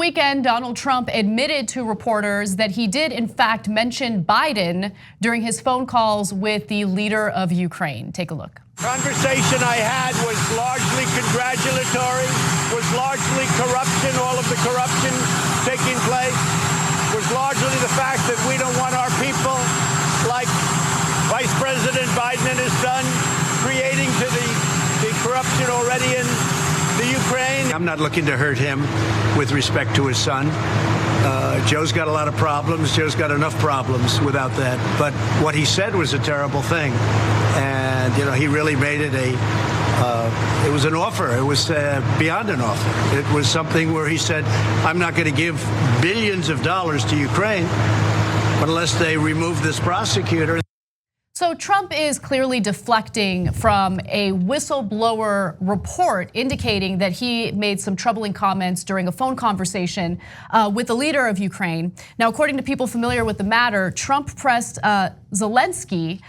weekend, Donald Trump admitted to reporters that he did in fact mention Biden during his phone calls with the leader of Ukraine. Take a look. Conversation I had was largely congratulatory, was largely corruption, all of the corruption taking place, was largely the fact that we don't want our people, like Vice President Biden and his son, creating to the corruption already in the Ukraine. I'm not looking to hurt him with respect to his son. Joe's got a lot of problems. Joe's got enough problems without that. But what he said was a terrible thing. And, you know, he really made it it was an offer. It was beyond an offer. It was something where he said, I'm not going to give billions of dollars to Ukraine, but unless they remove this prosecutor. So Trump is clearly deflecting from a whistleblower report indicating that he made some troubling comments during a phone conversation with the leader of Ukraine. Now, according to people familiar with the matter, Trump pressed Zelensky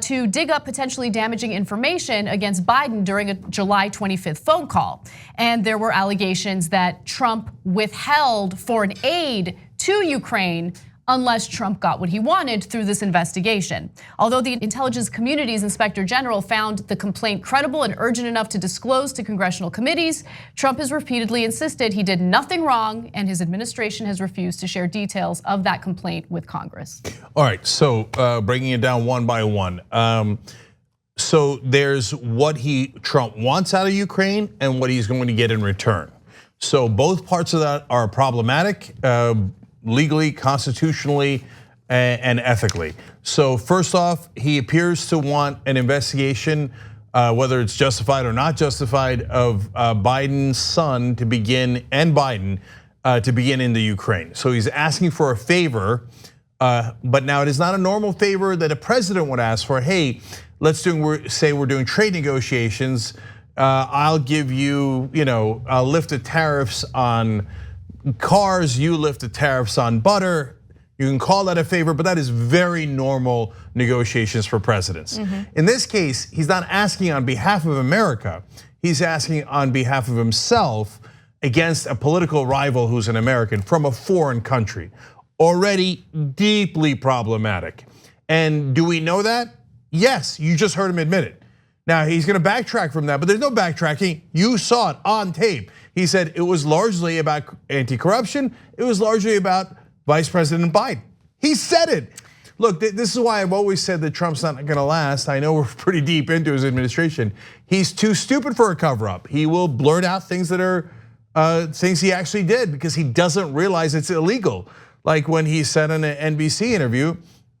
to dig up potentially damaging information against Biden during a July 25th phone call. And there were allegations that Trump withheld foreign aid to Ukraine unless Trump got what he wanted through this investigation. Although the intelligence community's inspector general found the complaint credible and urgent enough to disclose to congressional committees, Trump has repeatedly insisted he did nothing wrong, and his administration has refused to share details of that complaint with Congress. All right, so breaking it down one by one. So there's what Trump wants out of Ukraine and what he's going to get in return. So both parts of that are problematic. Legally, constitutionally, and ethically. So first off, he appears to want an investigation, whether it's justified or not justified, of Biden's son to begin, and Biden to begin in the Ukraine. So he's asking for a favor, but now it is not a normal favor that a president would ask for. Hey, say we're doing trade negotiations. I'll give you, I'll lift the tariffs on cars, you lift the tariffs on butter. You can call that a favor, but that is very normal negotiations for presidents. In this case, he's not asking on behalf of America. He's asking on behalf of himself against a political rival who's an American from a foreign country. Already deeply problematic. And do we know that? Yes, you just heard him admit it. Now he's gonna backtrack from that, but there's no backtracking. You saw it on tape. He said it was largely about anti-corruption. It was largely about Vice President Biden. He said it. Look, this is why I've always said that Trump's not gonna last. I know we're pretty deep into his administration. He's too stupid for a cover-up. He will blurt out things that are things he actually did because he doesn't realize it's illegal. Like when he said in an NBC interview,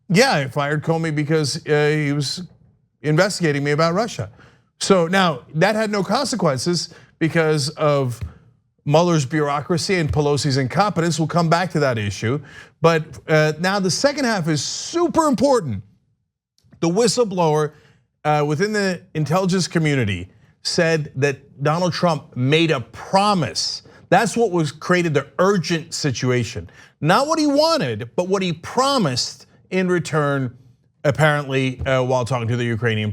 yeah, I fired Comey because he was investigating me about Russia. So now that had no consequences because of Mueller's bureaucracy and Pelosi's incompetence. We'll come back to that issue. But now the second half is super important. The whistleblower within the intelligence community said that Donald Trump made a promise. That's what was created the urgent situation. Not what he wanted, but what he promised in return, apparently while talking to the Ukrainian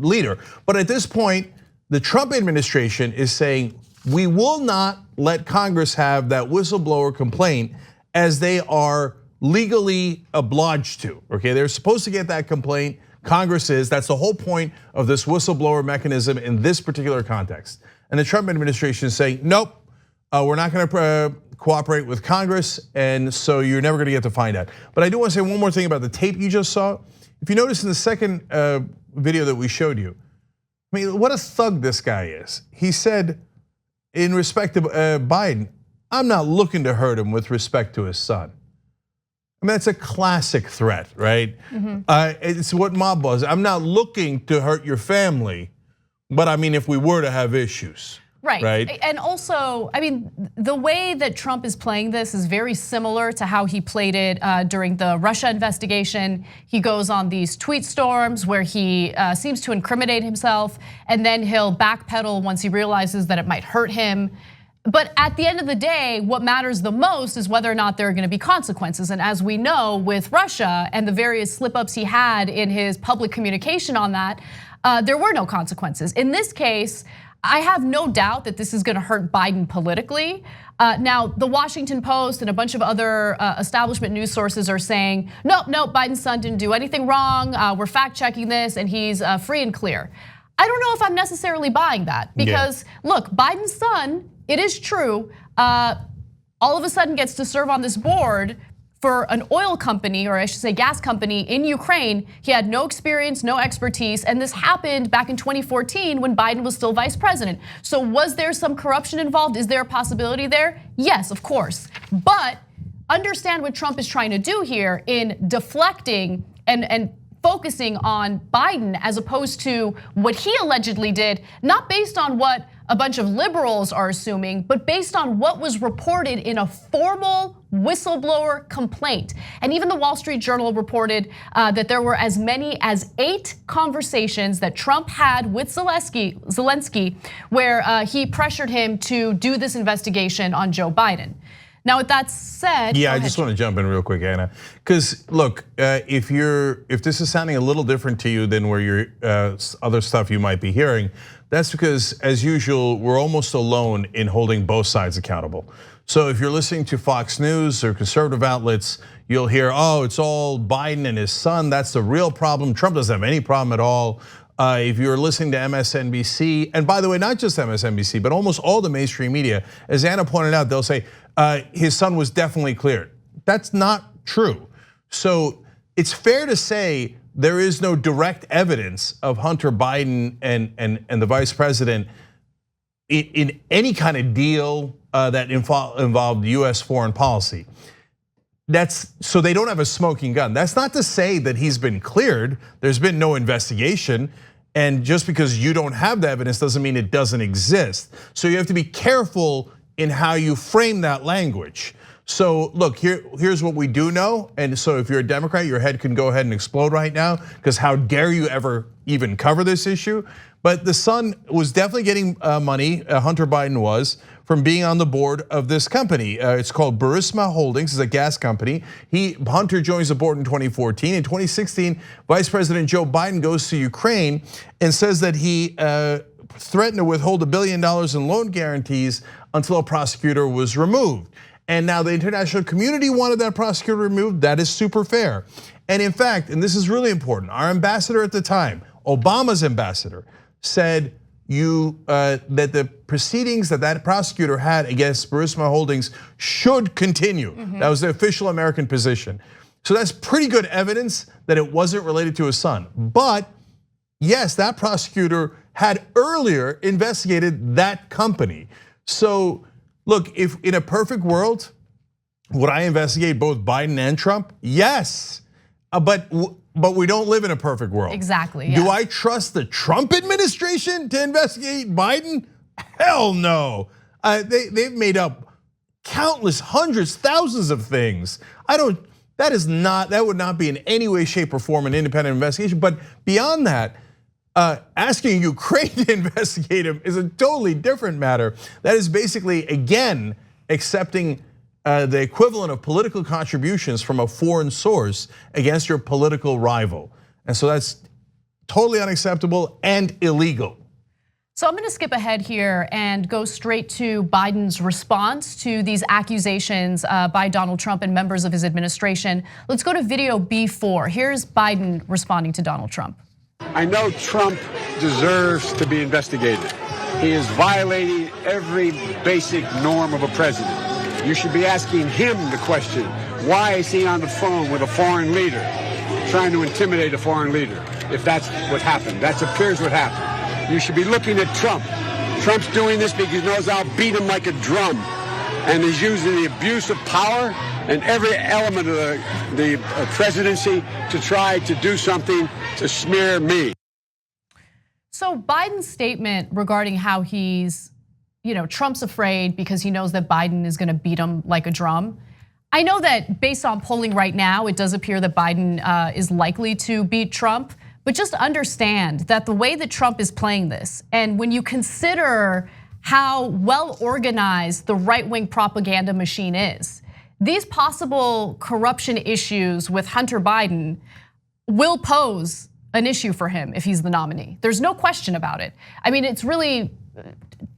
leader. But at this point, the Trump administration is saying, we will not let Congress have that whistleblower complaint as they are legally obliged to, okay? They're supposed to get that complaint, Congress is, that's the whole point of this whistleblower mechanism in this particular context. And the Trump administration is saying, nope, we're not gonna cooperate with Congress, and so you're never gonna get to find out. But I do wanna say one more thing about the tape you just saw. If you notice in the second video that we showed you, I mean, what a thug this guy is. He said, in respect to Biden, I'm not looking to hurt him with respect to his son. I mean, that's a classic threat, right? It's what mob was. I'm not looking to hurt your family, but I mean, if we were to have issues. Right, and also, I mean, the way that Trump is playing this is very similar to how he played it during the Russia investigation. He goes on these tweet storms where he seems to incriminate himself, and then he'll backpedal once he realizes that it might hurt him. But at the end of the day, what matters the most is whether or not there are gonna be consequences. And as we know with Russia and the various slip-ups he had in his public communication on that, there were no consequences. In this case, I have no doubt that this is gonna hurt Biden politically. Now, the Washington Post and a bunch of other establishment news sources are saying, nope, Biden's son didn't do anything wrong. We're fact checking this and he's free and clear. I don't know if I'm necessarily buying that because look, Biden's son, it is true, all of a sudden gets to serve on this board for an oil company, or I should say gas company in Ukraine. He had no experience, no expertise, and this happened back in 2014 when Biden was still vice president. So was there some corruption involved? Is there a possibility there? Yes, of course. But understand what Trump is trying to do here in deflecting and focusing on Biden as opposed to what he allegedly did, not based on what a bunch of liberals are assuming, but based on what was reported in a formal whistleblower complaint. And even the Wall Street Journal reported that there were as many as 8 conversations that Trump had with Zelensky where he pressured him to do this investigation on Joe Biden. Now, with that said, I just want to jump in real quick, Anna, because look, if this is sounding a little different to you than where your other stuff you might be hearing, that's because, as usual, we're almost alone in holding both sides accountable. So if you're listening to Fox News or conservative outlets, you'll hear, oh, it's all Biden and his son. That's the real problem. Trump doesn't have any problem at all. If you're listening to MSNBC, and by the way, not just MSNBC, but almost all the mainstream media, as Anna pointed out, they'll say his son was definitely cleared. That's not true. So it's fair to say there is no direct evidence of Hunter Biden and the vice president in any kind of deal that involved US foreign policy. So they don't have a smoking gun. That's not to say that he's been cleared. There's been no investigation. And just because you don't have the evidence doesn't mean it doesn't exist. So you have to be careful in how you frame that language. So look, here's what we do know. And so if you're a Democrat, your head can go ahead and explode right now, because how dare you ever even cover this issue? But the son was definitely getting money, Hunter Biden was, from being on the board of this company. It's called Burisma Holdings, it's a gas company. Hunter joins the board in 2014. In 2016, Vice President Joe Biden goes to Ukraine and says that he threatened to withhold $1 billion in loan guarantees until a prosecutor was removed. And now the international community wanted that prosecutor removed. That is super fair. And in fact, and this is really important, our ambassador at the time, Obama's ambassador, said that the proceedings that prosecutor had against Burisma Holdings should continue. That was the official American position. So that's pretty good evidence that it wasn't related to his son. But yes, that prosecutor had earlier investigated that company. So look, if in a perfect world, would I investigate both Biden and Trump? Yes, but we don't live in a perfect world. Exactly. Yeah. Do I trust the Trump administration to investigate Biden? Hell no. They've made up countless hundreds, thousands of things. That would not be in any way, shape, or form an independent investigation. But beyond that, asking Ukraine to investigate him is a totally different matter. That is basically, again, accepting the equivalent of political contributions from a foreign source against your political rival. And so that's totally unacceptable and illegal. So I'm gonna skip ahead here and go straight to Biden's response to these accusations by Donald Trump and members of his administration. Let's go to video B4. Here's Biden responding to Donald Trump. I know Trump deserves to be investigated. He is violating every basic norm of a president. You should be asking him the question, why is he on the phone with a foreign leader, trying to intimidate a foreign leader? If that's what happened, that appears what happened. You should be looking at Trump. Trump's doing this because he knows I'll beat him like a drum. And he's using the abuse of power and every element of the presidency to try to do something to smear me. So Biden's statement regarding how he's, Trump's afraid because he knows that Biden is gonna beat him like a drum. I know that based on polling right now, it does appear that Biden is likely to beat Trump, but just understand that the way that Trump is playing this, and when you consider how well organized the right-wing propaganda machine is, these possible corruption issues with Hunter Biden will pose an issue for him if he's the nominee. There's no question about it. I mean, it's really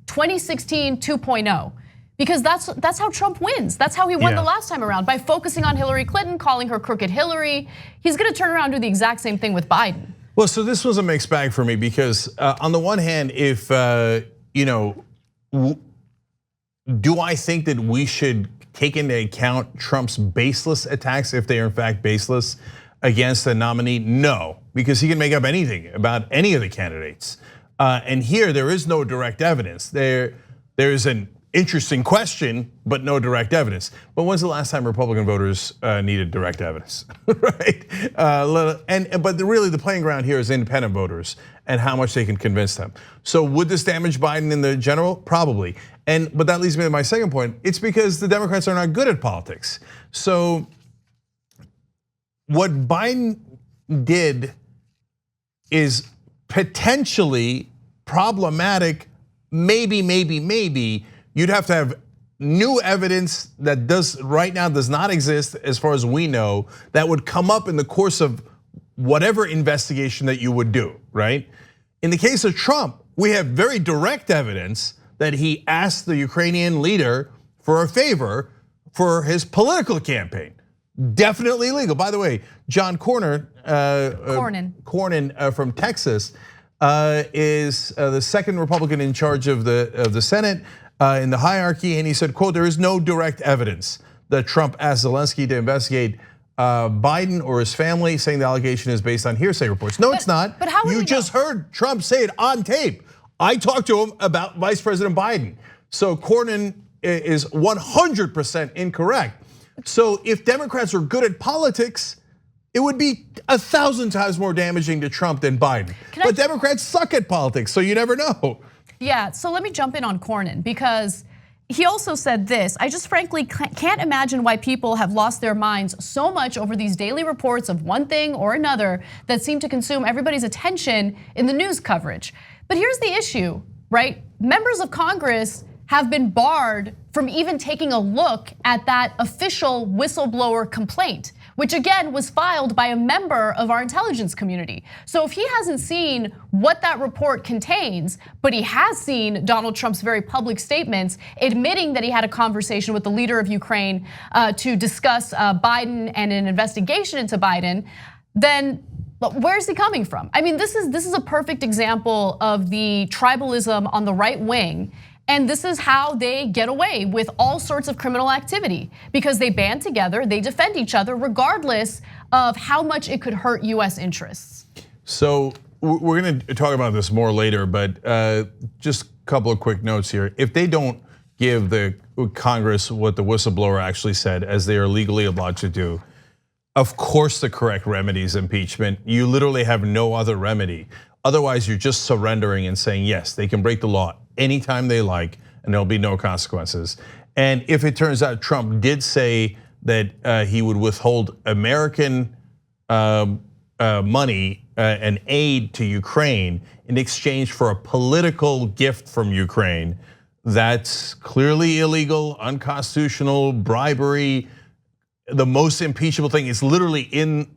2016 2.0. Because that's how Trump wins. That's how he won the last time around, by focusing on Hillary Clinton, calling her crooked Hillary. He's gonna turn around and do the exact same thing with Biden. Well, so this was a mixed bag for me because on the one hand, if do I think that we should take into account Trump's baseless attacks, if they are in fact baseless, against the nominee? No, because he can make up anything about any of the candidates. And here there is no direct evidence. There's an interesting question, but no direct evidence. But when's the last time Republican voters needed direct evidence, right? But really the playing ground here is independent voters and how much they can convince them. So would this damage Biden in the general? Probably. But that leads me to my second point. It's because the Democrats are not good at politics. So what Biden did is potentially problematic, maybe. You'd have to have new evidence that right now does not exist, as far as we know, that would come up in the course of whatever investigation that you would do, right? In the case of Trump, we have very direct evidence that he asked the Ukrainian leader for a favor for his political campaign. Definitely illegal. By the way, John Cornyn from Texas is the second Republican in charge of the Senate in the hierarchy, and he said, quote, "There is no direct evidence that Trump asked Zelensky to investigate Biden or his family, saying the allegation is based on hearsay reports." No, it's not. But how would you just heard Trump say it on tape. I talked to him about Vice President Biden. So Cornyn is 100% incorrect. So if Democrats are good at politics, it would be 1,000 times more damaging to Trump than Biden. But Democrats suck at politics, so you never know. Yeah, so let me jump in on Cornyn, because he also said this: "I just frankly can't imagine why people have lost their minds so much over these daily reports of one thing or another that seem to consume everybody's attention in the news coverage." But here's the issue, right? Members of Congress have been barred from even taking a look at that official whistleblower complaint, which again was filed by a member of our intelligence community. So if he hasn't seen what that report contains, but he has seen Donald Trump's very public statements admitting that he had a conversation with the leader of Ukraine to discuss Biden and an investigation into Biden, then where's he coming from? I mean, this is a perfect example of the tribalism on the right wing. And this is how they get away with all sorts of criminal activity, because they band together, they defend each other regardless of how much it could hurt US interests. So we're gonna talk about this more later, but just a couple of quick notes here. If they don't give the Congress what the whistleblower actually said, as they are legally obliged to do, of course the correct remedy is impeachment. You literally have no other remedy. Otherwise, you're just surrendering and saying, yes, they can break the law anytime they like, and there'll be no consequences. And if it turns out Trump did say that he would withhold American money and aid to Ukraine in exchange for a political gift from Ukraine, that's clearly illegal, unconstitutional, bribery. The most impeachable thing is literally in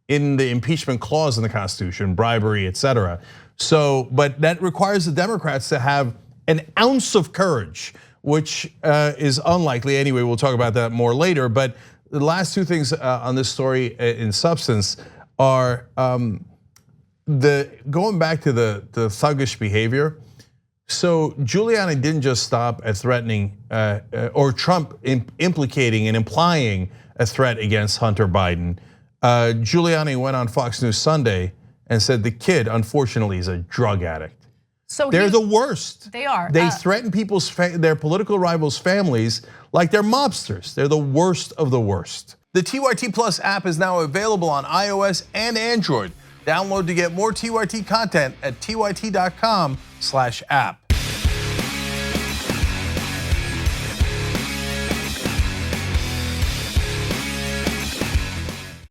the impeachment clause in the Constitution, bribery, etc. So, but that requires the Democrats to have an ounce of courage, which is unlikely. Anyway, we'll talk about that more later. But the last two things on this story in substance are going back to the thuggish behavior. So Giuliani didn't just stop at threatening, or Trump implicating and implying a threat against Hunter Biden. Giuliani went on Fox News Sunday and said the kid, unfortunately, is a drug addict. So they're the worst. They are. They threaten their political rivals' families like they're mobsters. They're the worst of the worst. The TYT Plus app is now available on iOS and Android. Download to get more TYT content at tyt.com/app.